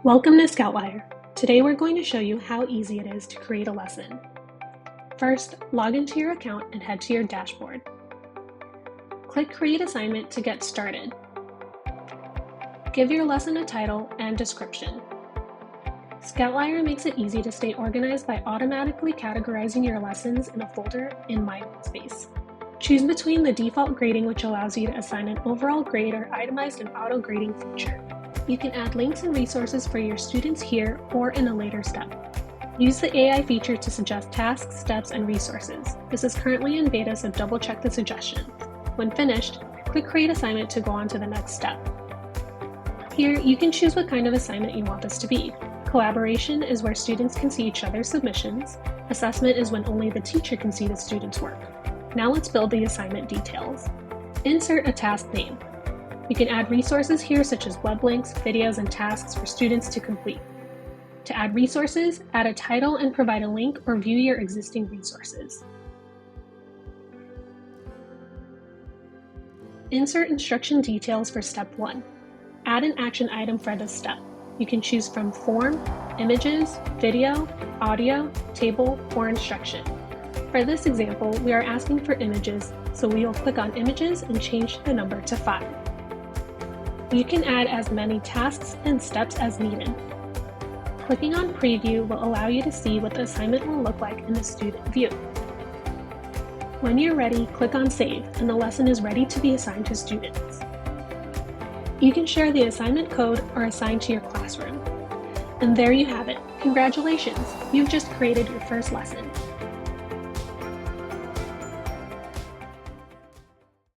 Welcome to Scoutlier. Today we're going to show you how easy it is to create a lesson. First, log into your account and head to your dashboard. Click Create Assignment to get started. Give your lesson a title and description. Scoutlier makes it easy to stay organized by automatically categorizing your lessons in a folder in My Space. Choose between the default grading, which allows you to assign an overall grade, or itemized and auto grading feature. You can add links and resources for your students here or in a later step. Use the AI feature to suggest tasks, steps, and resources. This is currently in beta, so double check the suggestions. When finished, click Create Assignment to go on to the next step. Here, you can choose what kind of assignment you want this to be. Collaboration is where students can see each other's submissions. Assessment is when only the teacher can see the student's work. Now let's build the assignment details. Insert a task name. You can add resources here, such as web links, videos, and tasks for students to complete. To add resources, add a title and provide a link or view your existing resources. Insert instruction details for step 1. Add an action item for this step. You can choose from form, images, video, audio, table, or instruction. For this example, we are asking for images, so we will click on Images and change the number to 5. You can add as many tasks and steps as needed. Clicking on Preview will allow you to see what the assignment will look like in the student view. When you're ready, click on Save, and the lesson is ready to be assigned to students. You can share the assignment code or assign to your classroom. And there you have it. Congratulations! You've just created your first lesson.